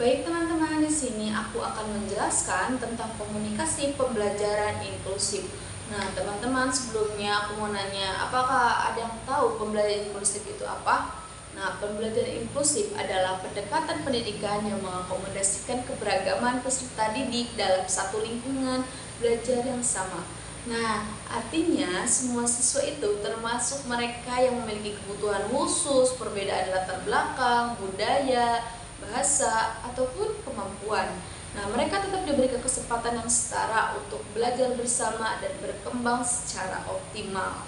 Baik teman-teman, di sini aku akan menjelaskan tentang komunikasi pembelajaran inklusif. Nah, teman-teman, sebelumnya aku mau nanya, apakah ada yang tahu pembelajaran inklusif itu apa? Nah, pembelajaran inklusif adalah pendekatan pendidikan yang mengakomodasikan keberagaman peserta didik dalam satu lingkungan belajar yang sama. Nah, artinya semua siswa itu termasuk mereka yang memiliki kebutuhan khusus, perbedaan latar belakang, budaya, bahasa, ataupun kemampuan. Nah, mereka tetap diberikan kesempatan yang setara untuk belajar bersama dan berkembang secara optimal.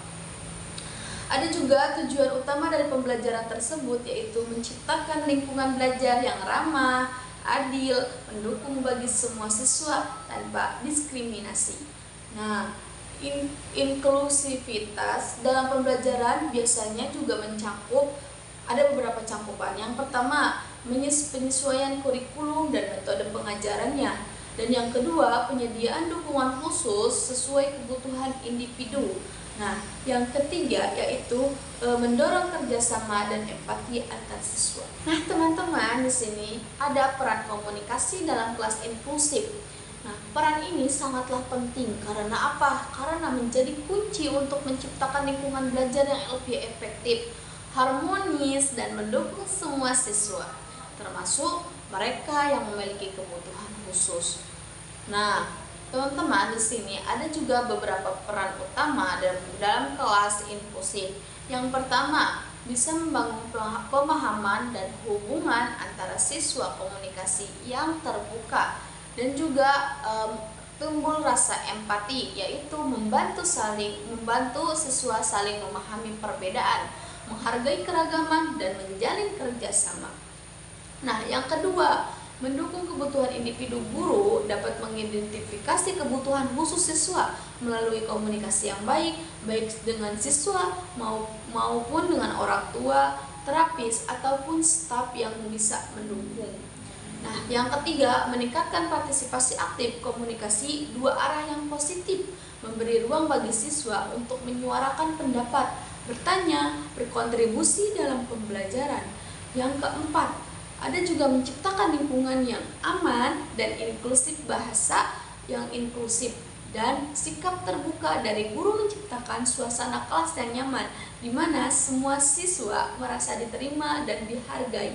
Ada juga tujuan utama dari pembelajaran tersebut, yaitu menciptakan lingkungan belajar yang ramah, adil, mendukung bagi semua siswa tanpa diskriminasi. Nah, inklusivitas dalam pembelajaran biasanya juga mencakup ada beberapa cakupan. Yang pertama, penyesuaian kurikulum dan metode pengajarannya. Dan yang kedua, penyediaan dukungan khusus sesuai kebutuhan individu. Nah, yang ketiga yaitu mendorong kerjasama dan empati antar siswa. Nah, teman-teman, di sini ada peran komunikasi dalam kelas inklusif. Nah, peran ini sangatlah penting karena apa? Karena menjadi kunci untuk menciptakan lingkungan belajar yang lebih efektif, harmonis, dan mendukung semua siswa, termasuk mereka yang memiliki kebutuhan khusus. Nah, teman-teman, di sini ada juga beberapa peran utama dalam kelas inklusif. Yang pertama, bisa membangun pemahaman dan hubungan antara siswa, komunikasi yang terbuka, dan juga timbul rasa empati, yaitu membantu siswa saling memahami perbedaan, menghargai keragaman, dan menjalin kerjasama. Nah, yang kedua, mendukung kebutuhan individu. Guru dapat mengidentifikasi kebutuhan khusus siswa melalui komunikasi yang baik dengan siswa maupun dengan orang tua, terapis, ataupun staf yang bisa mendukung. Nah, yang ketiga, meningkatkan partisipasi aktif, komunikasi dua arah yang positif, memberi ruang bagi siswa untuk menyuarakan pendapat, bertanya, berkontribusi dalam pembelajaran. Yang keempat, ada juga menciptakan lingkungan yang aman dan inklusif, bahasa yang inklusif, dan sikap terbuka dari guru menciptakan suasana kelas yang nyaman, di mana semua siswa merasa diterima dan dihargai.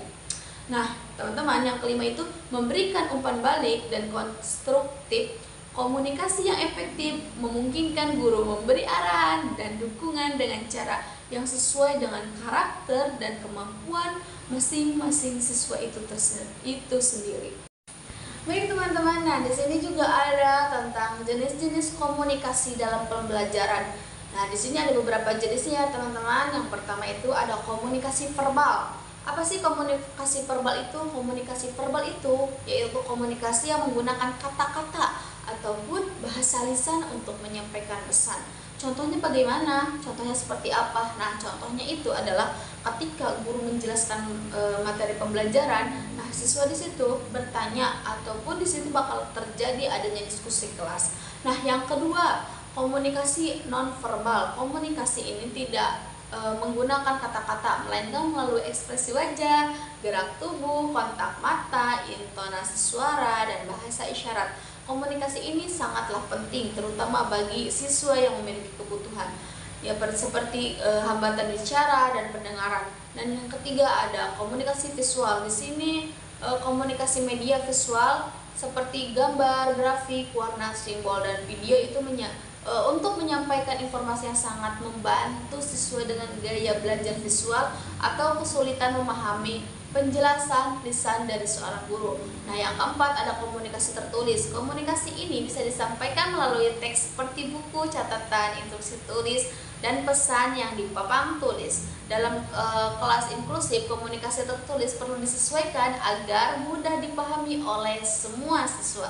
Nah, teman-teman, yang kelima itu memberikan umpan balik dan konstruktif. Komunikasi yang efektif memungkinkan guru memberi arahan dan dukungan dengan cara yang sesuai dengan karakter dan kemampuan masing-masing siswa itu sendiri. Baik teman-teman, nah di sini juga ada tentang jenis-jenis komunikasi dalam pembelajaran. Nah, di sini ada beberapa jenisnya teman-teman. Yang pertama itu ada komunikasi verbal. Apa sih komunikasi verbal itu? Komunikasi verbal itu yaitu komunikasi yang menggunakan kata-kata ataupun bahasa lisan untuk menyampaikan pesan. Contohnya bagaimana? Contohnya seperti apa? Nah, contohnya itu adalah ketika guru menjelaskan materi pembelajaran, nah siswa di situ bertanya ataupun di situ bakal terjadi adanya diskusi kelas. Nah, yang kedua, komunikasi nonverbal. Komunikasi ini tidak menggunakan kata-kata, melainkan melalui ekspresi wajah, gerak tubuh, kontak mata, intonasi suara, dan bahasa isyarat. Komunikasi ini sangatlah penting, terutama bagi siswa yang memiliki kebutuhan seperti hambatan bicara dan pendengaran. Dan yang ketiga ada komunikasi visual. Di sini komunikasi media visual seperti gambar, grafik, warna, simbol, dan video itu untuk menyampaikan informasi yang sangat membantu siswa dengan gaya belajar visual atau kesulitan memahami penjelasan lisan dari seorang guru. Nah, yang keempat ada komunikasi tertulis. Komunikasi ini bisa disampaikan melalui teks seperti buku, catatan, instruksi tulis, dan pesan yang di papan tulis. Dalam kelas inklusif, komunikasi tertulis perlu disesuaikan agar mudah dipahami oleh semua siswa.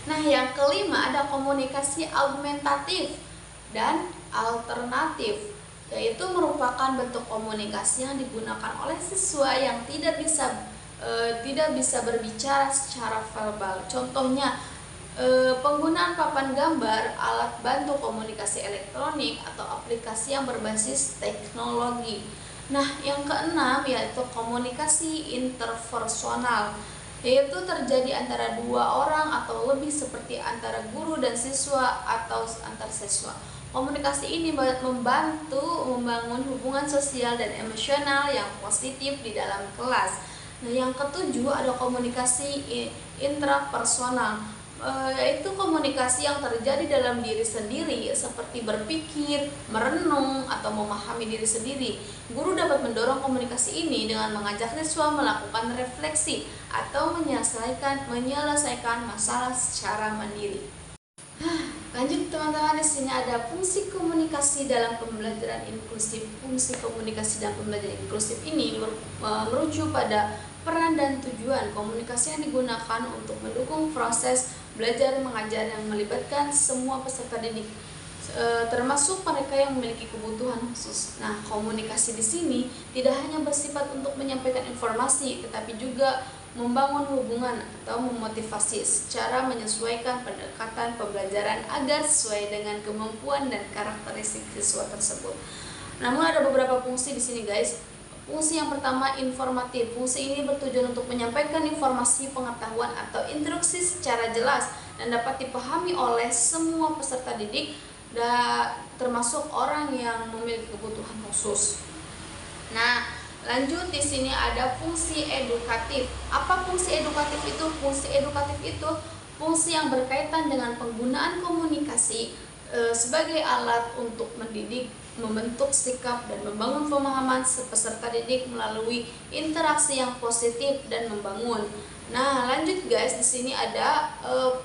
Nah, yang kelima ada komunikasi augmentatif dan alternatif, yaitu merupakan bentuk komunikasi yang digunakan oleh siswa yang tidak bisa berbicara secara verbal. Contohnya penggunaan papan gambar, alat bantu komunikasi elektronik, atau aplikasi yang berbasis teknologi. Nah, yang keenam yaitu komunikasi interpersonal. yaitu terjadi antara dua orang atau lebih seperti antara guru dan siswa atau antar siswa. Komunikasi ini membantu membangun hubungan sosial dan emosional yang positif di dalam kelas. Nah, yang ketujuh ada komunikasi intrapersonal, yaitu komunikasi yang terjadi dalam diri sendiri seperti berpikir, merenung, atau memahami diri sendiri. Guru dapat mendorong komunikasi ini dengan mengajak siswa melakukan refleksi atau menyelesaikan masalah secara mandiri. Lanjut teman-teman, di sini ada fungsi komunikasi dalam pembelajaran inklusif. Fungsi komunikasi dalam pembelajaran inklusif ini merujuk pada peran dan tujuan komunikasi yang digunakan untuk mendukung proses belajar mengajar yang melibatkan semua peserta didik, termasuk mereka yang memiliki kebutuhan khusus. Nah, komunikasi di sini tidak hanya bersifat untuk menyampaikan informasi, tetapi juga membangun hubungan atau memotivasi secara menyesuaikan pendekatan pembelajaran agar sesuai dengan kemampuan dan karakteristik siswa tersebut. Namun ada beberapa fungsi di sini, guys. Fungsi yang pertama informatif. Fungsi ini bertujuan untuk menyampaikan informasi, pengetahuan atau instruksi secara jelas dan dapat dipahami oleh semua peserta didik, termasuk orang yang memiliki kebutuhan khusus. Nah, lanjut di sini ada fungsi edukatif. Apa fungsi edukatif itu? Fungsi edukatif itu fungsi yang berkaitan dengan penggunaan komunikasi sebagai alat untuk mendidik, membentuk sikap dan membangun pemahaman peserta didik melalui interaksi yang positif dan membangun. Nah, lanjut guys, di sini ada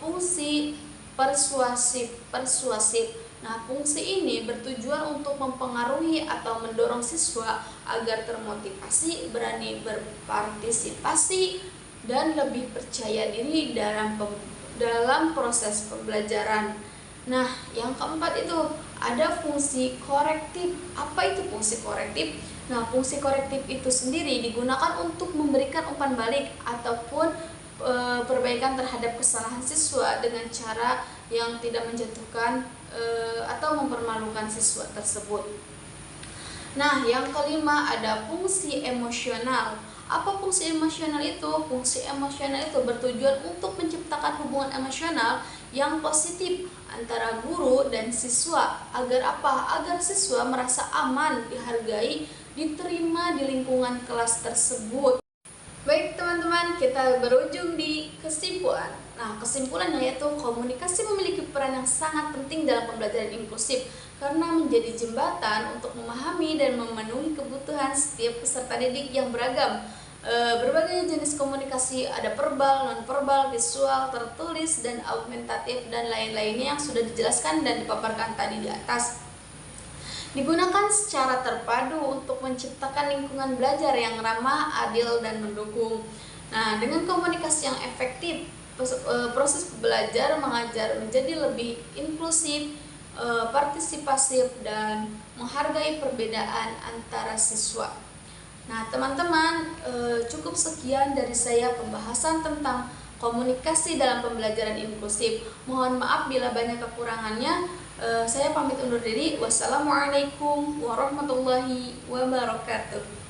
fungsi persuasif. Nah, fungsi ini bertujuan untuk mempengaruhi atau mendorong siswa agar termotivasi, berani berpartisipasi, dan lebih percaya diri dalam proses pembelajaran. Nah, yang keempat itu ada fungsi korektif. Apa itu fungsi korektif? Nah, fungsi korektif itu sendiri digunakan untuk memberikan umpan balik ataupun perbaikan terhadap kesalahan siswa dengan cara yang tidak menjatuhkan atau mempermalukan siswa tersebut. Nah, yang kelima ada fungsi emosional. Apa fungsi emosional itu? Fungsi emosional itu bertujuan untuk menciptakan hubungan emosional yang positif antara guru dan siswa. Agar apa? Agar siswa merasa aman, dihargai, diterima di lingkungan kelas tersebut. Baik teman-teman, kita berujung di kesimpulan. Nah, kesimpulannya yaitu komunikasi memiliki peran yang sangat penting dalam pembelajaran inklusif karena menjadi jembatan untuk memahami dan memenuhi kebutuhan setiap peserta didik yang beragam. Berbagai jenis komunikasi, ada verbal, non-verbal, visual, tertulis, dan augmentatif, dan lain-lainnya yang sudah dijelaskan dan dipaparkan tadi di atas. Digunakan secara terpadu untuk menciptakan lingkungan belajar yang ramah, adil, dan mendukung. Nah, dengan komunikasi yang efektif, proses belajar mengajar menjadi lebih inklusif, partisipasif, dan menghargai perbedaan antara siswa. Nah, teman-teman, cukup sekian dari saya pembahasan tentang komunikasi dalam pembelajaran inklusif. Mohon maaf bila banyak kekurangannya. Saya pamit undur diri. Wassalamualaikum warahmatullahi wabarakatuh.